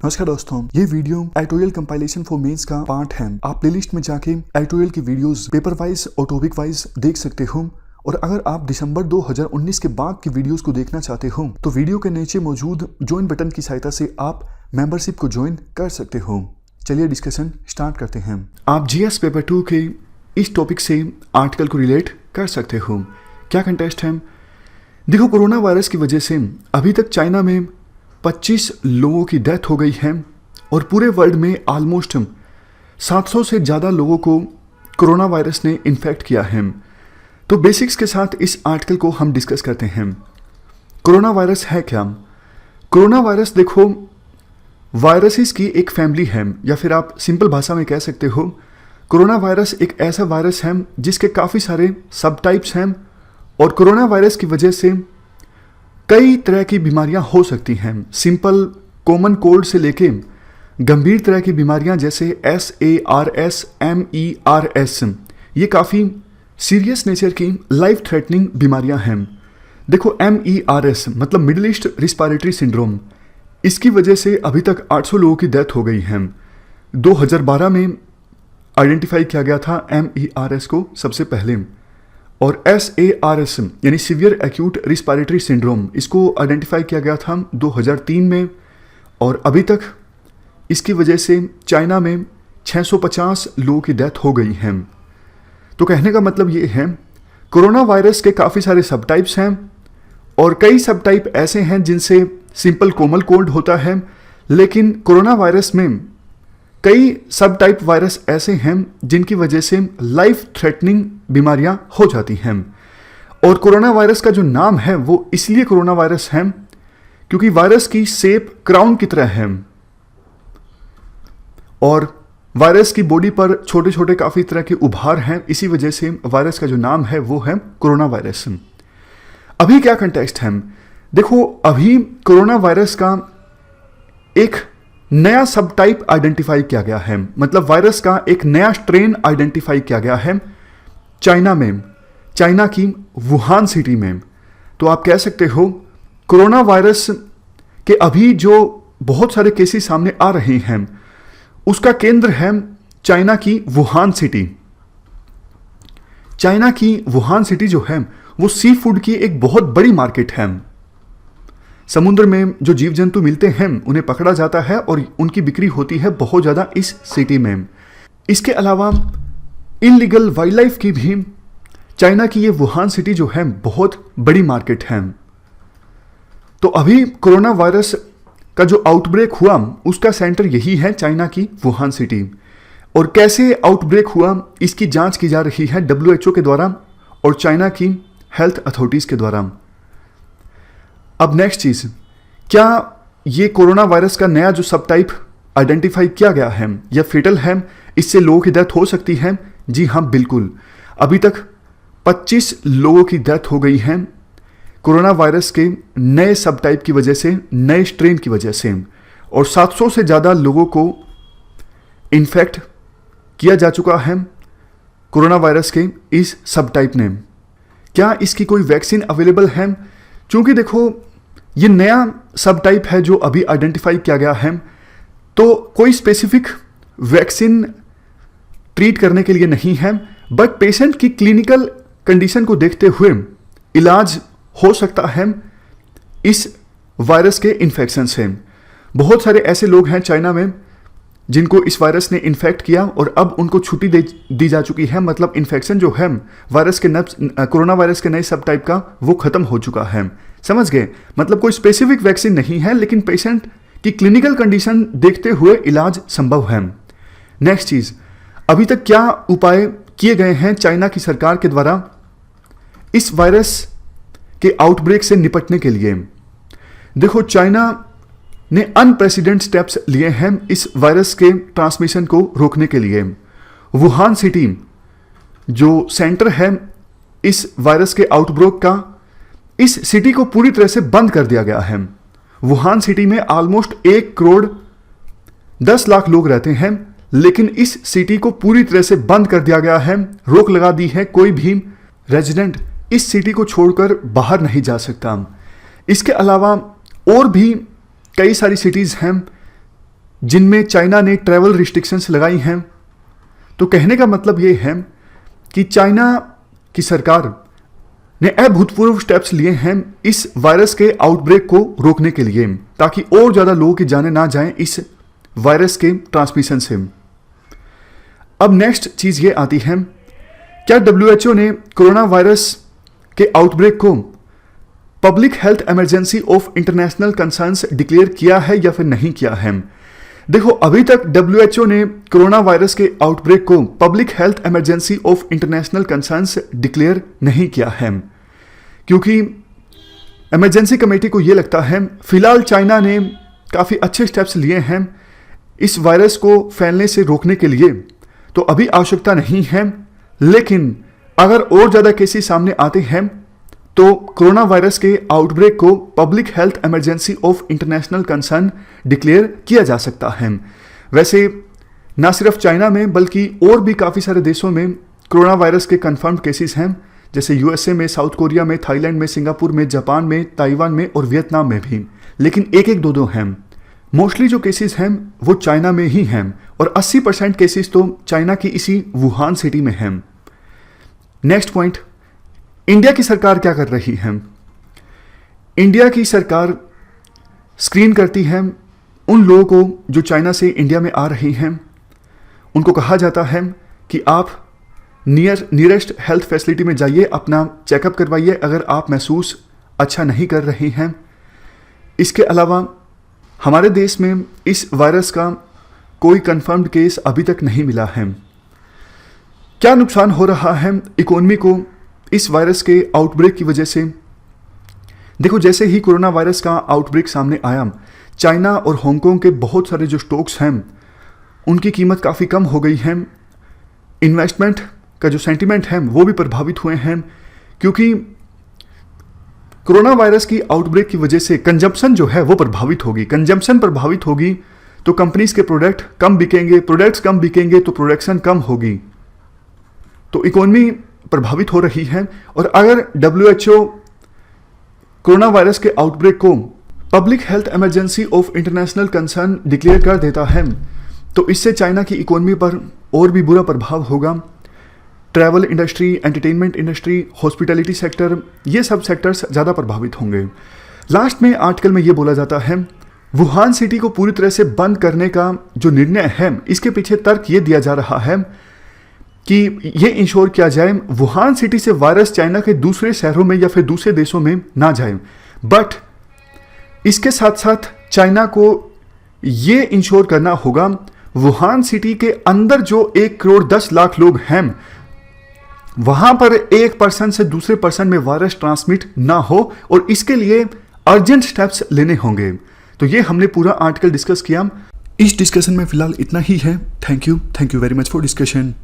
नमस्कार दोस्तों, ये वीडियो एटोयल कंपाइलेशन फॉर मेंस का पार्ट है। आप प्लेलिस्ट में जाके एटोयल की वीडियोस पेपर वाइज और टॉपिक वाइज देख सकते हो। और अगर आप दिसंबर 2019 के बाद की वीडियोस को देखना चाहते हो तो वीडियो के नीचे मौजूद ज्वाइन बटन की सहायता से आप मेंबरशिप को ज्वाइन कर सकते हो। चलिए डिस्कशन स्टार्ट करते हैं। आप जीएस पेपर 2 के इस टॉपिक से आर्टिकल को रिलेट कर सकते हो। क्या कंटेस्ट है? देखो, कोरोना वायरस की वजह से अभी तक चाइना में 25 लोगों की डेथ हो गई है और पूरे वर्ल्ड में ऑलमोस्ट 700 से ज़्यादा लोगों को कोरोना वायरस ने इन्फेक्ट किया है। तो बेसिक्स के साथ इस आर्टिकल को हम डिस्कस करते हैं। कोरोना वायरस है क्या? कोरोना वायरस देखो, वायरसेस की एक फैमिली है, या फिर आप सिंपल भाषा में कह सकते हो कोरोना वायरस एक ऐसा वायरस है जिसके काफ़ी सारे सब टाइप्स हैं। और कोरोना वायरस की वजह से कई तरह की बीमारियां हो सकती हैं। सिंपल कॉमन कोल्ड से लेके गंभीर तरह की बीमारियां जैसे SARS, MERS, ये काफ़ी सीरियस नेचर की लाइफ थ्रेटनिंग बीमारियां हैं। देखो, MERS मतलब मिडिल ईस्ट रिस्पायरेटरी सिंड्रोम, इसकी वजह से अभी तक 800 लोगों की डेथ हो गई है। 2012 में आइडेंटिफाई किया गया था MERS को सबसे पहले। और SARS यानी सीवियर एक्यूट रिस्पायरेटरी सिंड्रोम, इसको आइडेंटिफाई किया गया था 2003 में। और अभी तक इसकी वजह से चाइना में 650 लोगों की डेथ हो गई है। तो कहने का मतलब ये है, कोरोना वायरस के काफ़ी सारे सब टाइप्स हैं और कई सब टाइप ऐसे हैं जिनसे सिंपल कॉमन कोल्ड होता है, लेकिन कोरोना वायरस में कई सब टाइप वायरस ऐसे हैं जिनकी वजह से लाइफ थ्रेटनिंग बीमारियां हो जाती हैं। और कोरोना वायरस का जो नाम है वो इसलिए कोरोना वायरस है क्योंकि वायरस की शेप क्राउन की तरह है और वायरस की बॉडी पर छोटे छोटे काफ़ी तरह के उभार हैं। इसी वजह से वायरस का जो नाम है वो है कोरोना वायरस। अभी क्या कंटेक्स्ट है? देखो, अभी कोरोना वायरस का एक नया सब टाइप आइडेंटिफाई किया गया है, मतलब वायरस का एक नया स्ट्रेन आइडेंटिफाई किया गया है चाइना में, चाइना की वुहान सिटी में। तो आप कह सकते हो कोरोना वायरस के अभी जो बहुत सारे केसेस सामने आ रहे हैं उसका केंद्र है चाइना की वुहान सिटी। चाइना की वुहान सिटी जो है वो सी फूड की एक बहुत बड़ी मार्केट है। समुद्र में जो जीव जंतु मिलते हैं उन्हें पकड़ा जाता है और उनकी बिक्री होती है बहुत ज़्यादा इस सिटी में। इसके अलावा इनलीगल वाइल्ड लाइफ की भी चाइना की ये वुहान सिटी जो है बहुत बड़ी मार्केट है। तो अभी कोरोना वायरस का जो आउटब्रेक हुआ उसका सेंटर यही है चाइना की वुहान सिटी। और कैसे आउटब्रेक हुआ इसकी जांच की जा रही है WHO के द्वारा और चाइना की हेल्थ अथॉरिटीज़ के द्वारा। अब नेक्स्ट चीज़, क्या ये कोरोना वायरस का नया जो सब टाइप आइडेंटिफाई किया गया है या फेटल है, इससे लोगों की डेथ हो सकती है? जी हाँ, बिल्कुल। अभी तक 25 लोगों की डेथ हो गई है कोरोना वायरस के नए सब टाइप की वजह से, नए स्ट्रेन की वजह से। और 700 से ज़्यादा लोगों को इन्फेक्ट किया जा चुका है कोरोना वायरस के इस सब टाइप ने। क्या इसकी कोई वैक्सीन अवेलेबल है? चूँकि देखो, ये नया सब टाइप है जो अभी आइडेंटिफाई किया गया है, तो कोई स्पेसिफिक वैक्सीन ट्रीट करने के लिए नहीं है, बट पेशेंट की क्लिनिकल कंडीशन को देखते हुए इलाज हो सकता है इस वायरस के इन्फेक्शन से। बहुत सारे ऐसे लोग हैं चाइना में जिनको इस वायरस ने इन्फेक्ट किया और अब उनको छुट्टी दी जा चुकी है, मतलब इन्फेक्शन जो है वायरस के कोरोना वायरस के नए सब टाइप का वो खत्म हो चुका है। समझ गए? मतलब कोई स्पेसिफिक वैक्सीन नहीं है, लेकिन पेशेंट की क्लिनिकल कंडीशन देखते हुए इलाज संभव है। नेक्स्ट चीज़, अभी तक क्या उपाय किए गए हैं चाइना की सरकार के द्वारा इस वायरस के आउटब्रेक से निपटने के लिए? देखो, चाइना ने अनप्रेसिडेंट स्टेप्स लिए हैं इस वायरस के ट्रांसमिशन को रोकने के लिए। वुहान सिटी जो सेंटर है इस वायरस के आउटब्रेक का, इस सिटी को पूरी तरह से बंद कर दिया गया है। वुहान सिटी में ऑलमोस्ट 1 करोड़ 10 लाख लोग रहते हैं, लेकिन इस सिटी को पूरी तरह से बंद कर दिया गया है, रोक लगा दी है। कोई भी रेजिडेंट इस सिटी को छोड़कर बाहर नहीं जा सकता। इसके अलावा और भी कई सारी सिटीज़ हैं जिनमें चाइना ने ट्रैवल रिस्ट्रिक्शंस लगाई हैं। तो कहने का मतलब ये है कि चाइना की सरकार ने अभूतपूर्व स्टेप्स लिए हैं इस वायरस के आउटब्रेक को रोकने के लिए, ताकि और ज़्यादा लोगों की जानें ना जाएं इस वायरस के ट्रांसमिशन से। अब नेक्स्ट चीज़ ये आती है, क्या WHO ने कोरोना वायरस के आउटब्रेक को public health emergency of international concerns declare किया है या फिर नहीं किया है? देखो, अभी तक WHO ने कोरोना वायरस के आउटब्रेक को public health emergency of international concerns declare नहीं किया है, क्योंकि इमरजेंसी कमेटी को यह लगता है फिलहाल चाइना ने काफ़ी अच्छे स्टेप्स लिए हैं इस वायरस को फैलने से रोकने के लिए, तो अभी आवश्यकता नहीं है। लेकिन अगर और ज़्यादा केसेस सामने आते हैं तो कोरोना वायरस के आउटब्रेक को public health emergency of international concern declare किया जा सकता है। वैसे ना सिर्फ चाइना में बल्कि और भी काफ़ी सारे देशों में कोरोना वायरस के कंफर्म्ड केसेस हैं, जैसे USA में, साउथ कोरिया में, थाईलैंड में, सिंगापुर में, जापान में, ताइवान में और वियतनाम में भी, लेकिन एक एक दो हैं। मोस्टली जो केसेस हैं वो चाइना में ही हैं और 80% केसेस तो चाइना की इसी वुहान सिटी में हैं। नेक्स्ट पॉइंट, इंडिया की सरकार क्या कर रही है? इंडिया की सरकार स्क्रीन करती है उन लोगों को जो चाइना से इंडिया में आ रही हैं। उनको कहा जाता है कि आप नियरेस्ट हेल्थ फैसिलिटी में जाइए, अपना चेकअप करवाइए अगर आप महसूस अच्छा नहीं कर रहे हैं। इसके अलावा हमारे देश में इस वायरस का कोई कंफर्म्ड केस अभी तक नहीं मिला है। क्या नुकसान हो रहा है इकोनॉमी को इस वायरस के आउटब्रेक की वजह से? देखो, जैसे ही कोरोना वायरस का आउटब्रेक सामने आया, चाइना और हांगकांग के बहुत सारे जो स्टॉक्स हैं उनकी कीमत काफ़ी कम हो गई है। इन्वेस्टमेंट का जो सेंटीमेंट है वो भी प्रभावित हुए हैं, क्योंकि कोरोना वायरस की आउटब्रेक की वजह से कंजम्पशन जो है वो प्रभावित होगी। कंजम्पशन प्रभावित होगी तो कंपनीज के प्रोडक्ट कम बिकेंगे, प्रोडक्ट्स कम बिकेंगे तो प्रोडक्शन कम होगी, तो इकोनॉमी प्रभावित हो रही है। और अगर WHO कोरोना वायरस के आउटब्रेक को public health emergency of international concern declare कर देता है तो इससे चाइना की इकोनॉमी पर और भी बुरा प्रभाव होगा। Travel industry, entertainment industry, hospitality sector, ये सब सेक्टर्स ज़्यादा प्रभावित होंगे। लास्ट में आर्टिकल में ये बोला जाता है वुहान सिटी को पूरी तरह से बंद करने का जो निर्णय है, इसके पीछे तर्क ये दिया जा रहा है कि ये इंश्योर किया जाए वुहान सिटी से वायरस चाइना के दूसरे शहरों में या फिर दूसरे देशों में ना जाए। बट इसके साथ साथ चाइना को ये इंश्योर करना होगा वुहान सिटी के अंदर जो 1,10,00,000 लोग हैं वहां पर एक पर्सन से दूसरे पर्सन में वायरस ट्रांसमिट ना हो, और इसके लिए अर्जेंट स्टेप्स लेने होंगे। तो ये हमने पूरा आर्टिकल डिस्कस किया। इस डिस्कशन में फिलहाल इतना ही है। Thank you very much for discussion.